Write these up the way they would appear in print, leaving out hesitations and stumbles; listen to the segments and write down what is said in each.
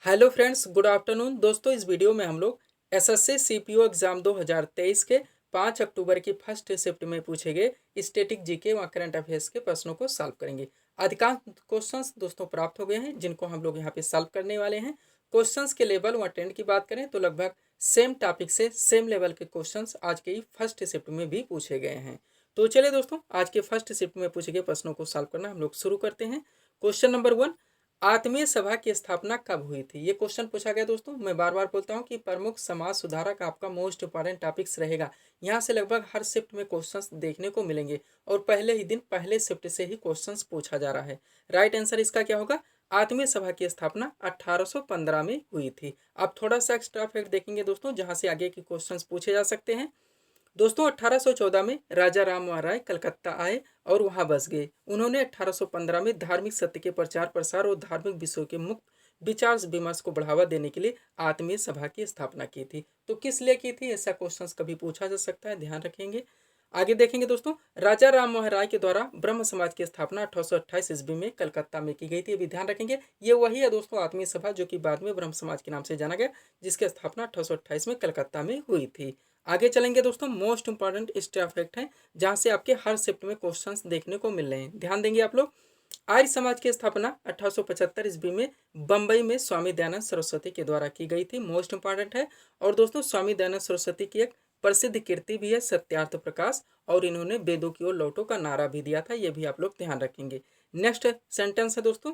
Hello friends, good afternoon. दोस्तों, इस video में हम लोग एसएससी सीपीओ एग्जाम 2023 के 5 अक्टूबर की फर्स्ट शिफ्ट में पूछे गए स्टैटिक जीके व करंट अफेयर्स के प्रश्नों को सॉल्व करेंगे। अधिकांश क्वेश्चंस दोस्तों प्राप्त हो गए हैं जिनको हम लोग यहाँ पे सॉल्व करने वाले हैं। क्वेश्चंस के लेवल व ट्रेंड की बात करें तो लगभग सेम टॉपिक से सेम लेवल के क्वेश्चंस आज के फर्स्ट शिफ्ट में भी पूछे गए हैं। तो चलिए दोस्तों, आज के फर्स्ट शिफ्ट में पूछे गए प्रश्नों को सॉल्व करना हम लोग शुरू करते हैं। क्वेश्चन नंबर 1, आत्मीय सभा की स्थापना कब हुई थी? ये क्वेश्चन पूछा गया दोस्तों। मैं बार बार बोलता हूँ कि प्रमुख समाज सुधारक आपका मोस्ट इंपॉर्टेंट टॉपिक्स रहेगा। यहाँ से लगभग हर शिफ्ट में क्वेश्चंस देखने को मिलेंगे और पहले ही दिन पहले शिफ्ट से ही क्वेश्चंस पूछा जा रहा है। राइट आंसर इसका क्या होगा? आत्मीय सभा की स्थापना 1815 में हुई थी। अब थोड़ा सा एक्स्ट्रा फैक्ट देखेंगे दोस्तों, जहाँ से आगे के क्वेश्चंस पूछे जा सकते हैं। दोस्तों, 1814 में राजा राम मोहन राय कलकत्ता आए और वहां बस गए। उन्होंने 1815 में धार्मिक सत्य के प्रचार प्रसार और धार्मिक विषयों के मुक्त विचार विमर्श को बढ़ावा देने के लिए आत्मीय सभा की स्थापना की थी। तो किस लिए की थी, ऐसा क्वेश्चन कभी पूछा जा सकता है, ध्यान रखेंगे। आगे देखेंगे दोस्तों, राजा राम मोहन राय के द्वारा ब्रह्म समाज की स्थापना 1828 ईस्वी में कलकत्ता में की गई थी। अभी ध्यान रखेंगे, ये वही है दोस्तों आत्मीय सभा जो कि बाद में ब्रह्म समाज के नाम से जाना गया, जिसकी स्थापना 1828 में कलकत्ता में हुई थी। आगे चलेंगे दोस्तों, मोस्ट इंपॉर्टेंट हिस्ट्री फैक्ट है जहां से आपके हर शिफ्ट में क्वेश्चंस देखने को मिल रहे हैं, ध्यान देंगे आप लोग। आर्य समाज की स्थापना 1875 ईस्वी में बंबई में स्वामी दयानंद सरस्वती के द्वारा की गई थी, मोस्ट इंपॉर्टेंट है। और दोस्तों, स्वामी दयानंद सरस्वती की एक प्रसिद्ध कीर्ति भी है सत्यार्थ प्रकाश, और इन्होंने वेदों की ओर लौटो का नारा भी दिया था, ये भी आप लोग ध्यान रखेंगे। नेक्स्ट सेंटेंस है दोस्तों,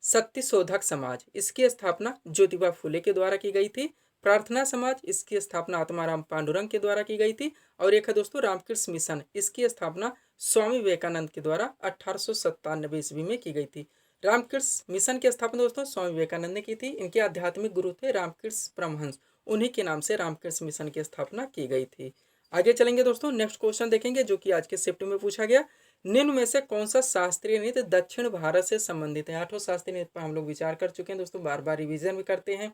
सत्य शोधक समाज, इसकी स्थापना ज्योतिबा फुले के द्वारा की गई थी। प्रार्थना समाज, इसकी स्थापना आत्माराम पांडुरंग के द्वारा की गई थी। और एक है दोस्तों रामकृष्ण मिशन, इसकी स्थापना स्वामी विवेकानंद के द्वारा 1897 ईस्वी में की गई थी। रामकृष्ण मिशन की स्थापना दोस्तों स्वामी विवेकानंद ने की थी। इनके आध्यात्मिक गुरु थे रामकृष्ण परमहंस, उन्हीं के नाम से रामकृष्ण मिशन की स्थापना की गई थी। आगे चलेंगे दोस्तों, नेक्स्ट क्वेश्चन देखेंगे जो कि आज के शिफ्ट में पूछा गया। निम्न में से कौन सा शास्त्रीय नृत्य दक्षिण भारत से संबंधित है? 8 शास्त्रीय नृत्य पर हम लोग विचार कर चुके हैं दोस्तों, बार बार रिवीजन भी करते हैं।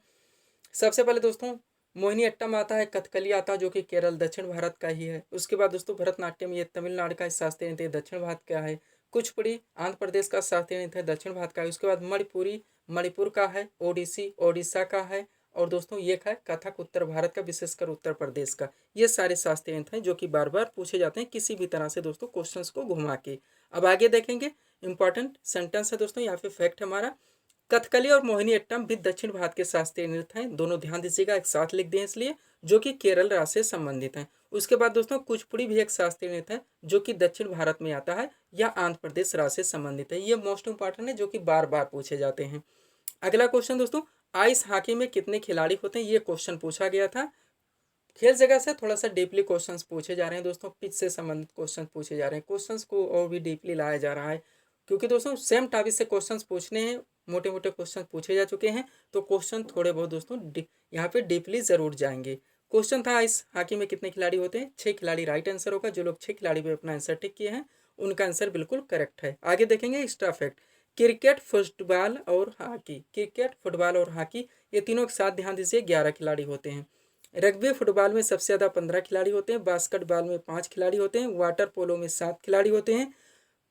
सबसे पहले दोस्तों मोहिनी अट्टम आता है, कथकली आता है जो कि केरल दक्षिण भारत का ही है। उसके बाद दोस्तों भरतनाट्यम, ये तमिलनाडु का शास्त्रीय नृत्य दक्षिण भारत का है। कुचिपुड़ी आंध्र प्रदेश का शास्त्रीय नृत्य है, दक्षिण भारत का है। उसके बाद मणिपुरी मणिपुर का है। ओडिसी ओडिशा का है। और दोस्तों ये है कथक उत्तर भारत का, विशेषकर उत्तर प्रदेश का। ये सारे शास्त्रीय नृत्य हैं जो कि बार बार पूछे जाते हैं किसी भी तरह से दोस्तों क्वेश्चंस को घुमा के। अब आगे देखेंगे, इंपॉर्टेंट सेंटेंस है दोस्तों, यहाँ पे फैक्ट हमारा, कथकली और मोहिनी अट्टम भी दक्षिण भारत के शास्त्रीय नृत्य हैं। दोनों ध्यान दीजिएगा, एक साथ लिख दें इसलिए, जो कि केरल राज्य से संबंधित हैं। उसके बाद दोस्तों कुचिपुड़ी भी एक शास्त्रीय नृत्य है जो कि दक्षिण भारत में आता है या आंध्र प्रदेश राज्य से संबंधित है। ये मोस्ट इंपॉर्टेंट है जो कि बार बार पूछे जाते हैं। अगला क्वेश्चन दोस्तों, आइस हॉकी में कितने खिलाड़ी होते हैं? ये क्वेश्चन पूछा गया था। खेल जगह से थोड़ा सा डीपली क्वेश्चंस पूछे जा रहे हैं दोस्तों, पिच से संबंधित क्वेश्चन पूछे जा रहे हैं। क्वेश्चंस को और भी डीपली लाया जा रहा है क्योंकि दोस्तों सेम टॉपिक से क्वेश्चंस पूछने हैं, मोटे मोटे क्वेश्चन पूछे जा चुके हैं, तो क्वेश्चन थोड़े बहुत दोस्तों यहाँ पे डीपली जरूर जाएंगे। क्वेश्चन था इस हॉकी में कितने खिलाड़ी होते हैं? 6 खिलाड़ी राइट आंसर होगा। जो लोग 6 खिलाड़ी पे अपना आंसर टिक किए हैं उनका आंसर बिल्कुल करेक्ट है। आगे देखेंगे एक्स्ट्रा फैक्ट, क्रिकेट फुटबॉल और हॉकी, क्रिकेट फुटबॉल और हॉकी ये तीनों के साथ ध्यान दीजिए 11 खिलाड़ी होते हैं। रग्बी फुटबॉल में सबसे ज़्यादा 15 खिलाड़ी होते हैं। बास्केटबॉल में 5 खिलाड़ी होते हैं। वाटर पोलो में 7 खिलाड़ी होते हैं।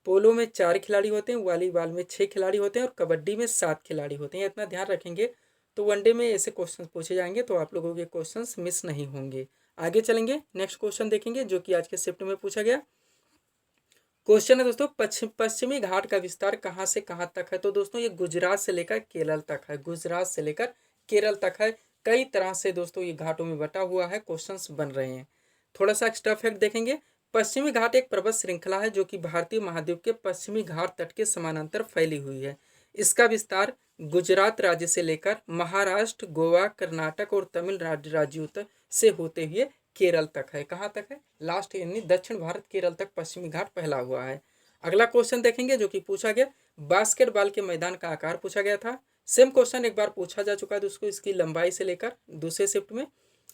पोलो में 4 खिलाड़ी होते हैं। वॉलीबॉल में 6 खिलाड़ी होते हैं और कबड्डी में 7 खिलाड़ी होते हैं। इतना ध्यान रखेंगे तो वनडे में ऐसे क्वेश्चन पूछे जाएंगे तो आप लोगों के क्वेश्चन मिस नहीं होंगे। आगे चलेंगे, नेक्स्ट क्वेश्चन देखेंगे जो कि आज के शिफ्ट में पूछा गया। क्वेश्चन है दोस्तों, पश्चिमी घाट का विस्तार कहाँ से कहाँ तक है? तो दोस्तों ये गुजरात से लेकर केरल तक है, गुजरात से लेकर केरल तक है। कई तरह से दोस्तों ये घाटों में बटा हुआ है, क्वेश्चंस बन रहे हैं। थोड़ा सा एक्स्ट्रा फैक्ट देखेंगे, पश्चिमी घाट एक पर्वत श्रृंखला है जो कि भारतीय महाद्वीप के पश्चिमी घाट तट के समानांतर फैली हुई है। इसका विस्तार गुजरात राज्य से लेकर महाराष्ट्र, गोवा, कर्नाटक और तमिलनाडु राज्यों तक से होते हुए केरल तक है। कहाँ तक है? लास्ट यानी दक्षिण भारत केरल तक पश्चिमी घाट फैला हुआ है। अगला क्वेश्चन देखेंगे जो कि पूछा गया, बास्केटबॉल के मैदान का आकार पूछा गया था। सेम क्वेश्चन एक बार पूछा जा चुका है दोस्तों, इसकी लंबाई से लेकर दूसरे शिफ्ट में।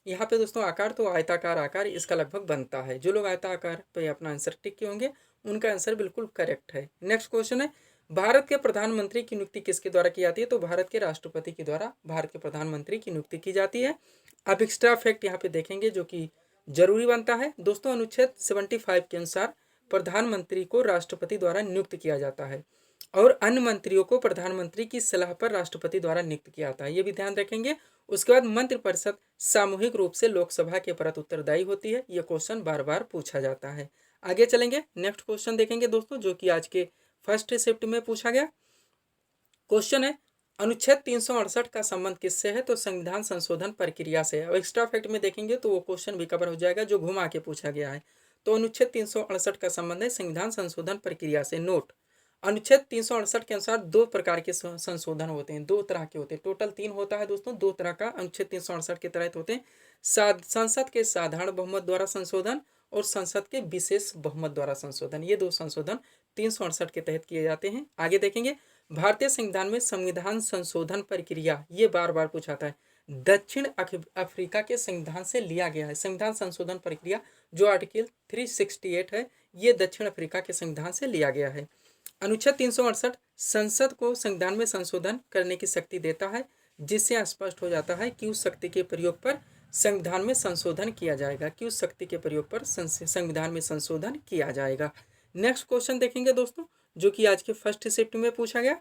यहाँ पे दोस्तों आकार तो आयताकार आकार इसका लगभग बनता है। जो लोग आयताकार पे अपना आंसर टिक किए होंगे उनका आंसर बिल्कुल करेक्ट है। नेक्स्ट क्वेश्चन है, भारत के प्रधानमंत्री की नियुक्ति किसके द्वारा की जाती है? तो भारत के राष्ट्रपति के द्वारा भारत के प्रधानमंत्री की नियुक्ति की जाती है। अब एक्स्ट्रा फैक्ट यहाँ पे देखेंगे जो कि जरूरी बनता है दोस्तों, अनुच्छेद 75 के अनुसार प्रधानमंत्री को राष्ट्रपति द्वारा नियुक्त किया जाता है। और अन्य मंत्रियों को प्रधानमंत्री की सलाह पर राष्ट्रपति द्वारा नियुक्त किया जाता है, ये भी ध्यान रखेंगे। उसके बाद मंत्रिपरिषद सामूहिक रूप से लोकसभा के प्रति उत्तरदायी होती है, ये क्वेश्चन बार बार पूछा जाता है। आगे चलेंगे, नेक्स्ट क्वेश्चन देखेंगे दोस्तों, जो कि आज के फर्स्ट शिफ्ट में पूछा गया क्वेश्चन है, अनुच्छेद 368 का संबंध किससे है? तो संविधान संशोधन प्रक्रिया से है। और एक्स्ट्रा फैक्ट में देखेंगे तो वो क्वेश्चन भी कवर हो जाएगा जो घुमा के पूछा गया है। तो अनुच्छेद 368 का संबंध है संविधान संशोधन प्रक्रिया से। नोट, अनुच्छेद 368 के अनुसार दो प्रकार के संशोधन होते हैं, दो तरह के होते हैं, टोटल 3 होता है दोस्तों, दो तरह का अनुच्छेद 368 के तहत होते हैं। संसद के साधारण बहुमत द्वारा संशोधन और संसद के विशेष बहुमत द्वारा संशोधन, ये दो संशोधन 368 के तहत किए जाते हैं। आगे देखेंगे, भारतीय संविधान में संविधान संशोधन प्रक्रिया, ये बार बार पूछाता है, दक्षिण अफ्रीका के संविधान से लिया गया है। संविधान संशोधन प्रक्रिया जो आर्टिकल 368 है, ये दक्षिण अफ्रीका के संविधान से लिया गया है। अनुच्छेद 368 संसद को संविधान में संशोधन करने की शक्ति देता है, जिससे स्पष्ट हो जाता है कि उस शक्ति के प्रयोग पर संविधान में संशोधन किया जाएगा, कि उस शक्ति के प्रयोग पर संविधान में संशोधन किया जाएगा। नेक्स्ट क्वेश्चन देखेंगे दोस्तों, जो कि आज के फर्स्ट शिफ्ट में पूछा गया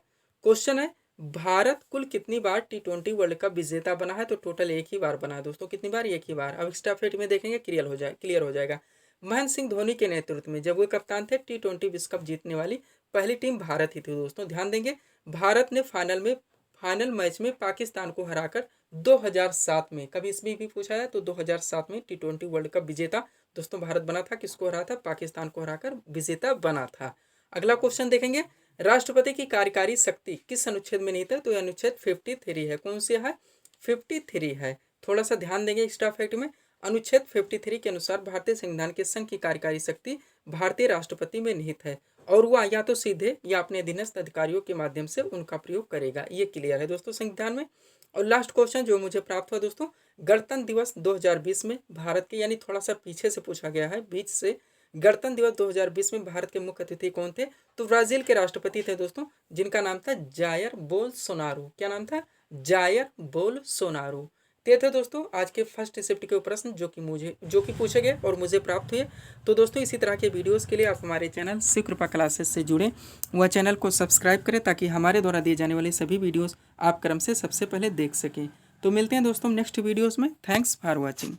क्वेश्चन है, भारत कुल कितनी बार T20 वर्ल्ड कप विजेता बना है? तो टोटल एक ही बार बना है दोस्तों। कितनी बार? एक ही बार। अब एक्स्ट्रा फैक्ट में देखेंगे, क्लियर हो जाएगा। महेंद्र सिंह धोनी के नेतृत्व में जब वो कप्तान थे, T20 विश्व कप जीतने वाली पहली टीम भारत ही थी दोस्तों। ध्यान देंगे, भारत ने फाइनल मैच में पाकिस्तान को हराकर 2007 में, कभी इसमें भी पूछा है तो 2007 में T20 वर्ल्ड कप विजेता दोस्तों भारत बना था। किसको हरा था? पाकिस्तान को हराकर विजेता बना था। अगला क्वेश्चन देखेंगे, राष्ट्रपति की कार्यकारी शक्ति किस अनुच्छेद में निहित है? तो अनुच्छेद 53 है। कौन सी है? 53 है। थोड़ा सा ध्यान देंगे एक्स्ट्रा फैक्ट में, अनुच्छेद 53 के अनुसार भारतीय संविधान के संघ की कार्यकारी शक्ति भारतीय राष्ट्रपति में निहित है, और वह या तो सीधे या अपने अधीनस्थ अधिकारियों के माध्यम से उनका प्रयोग करेगा। ये क्लियर है दोस्तों संविधान में। और लास्ट क्वेश्चन जो मुझे प्राप्त हुआ दोस्तों, गणतंत्र दिवस 2020 में भारत के, यानी थोड़ा सा पीछे से पूछा गया है, बीच से, गणतंत्र दिवस 2020 में भारत के मुख्य अतिथि कौन थे? तो ब्राजील के राष्ट्रपति थे दोस्तों, जिनका नाम था जायर बोल्सोनारो। क्या नाम था? Jair Bolsonaro. ते थे दोस्तों आज के फर्स्ट शिफ्ट के प्रश्न जो कि पूछे गए और मुझे प्राप्त हुए। तो दोस्तों इसी तरह के वीडियोस के लिए आप हमारे चैनल शिव कृपा क्लासेस से जुड़ें, वह चैनल को सब्सक्राइब करें ताकि हमारे द्वारा दिए जाने वाले सभी वीडियोस आप क्रम से सबसे पहले देख सकें। तो मिलते हैं दोस्तों नेक्स्ट वीडियोस में। Thanks for watching.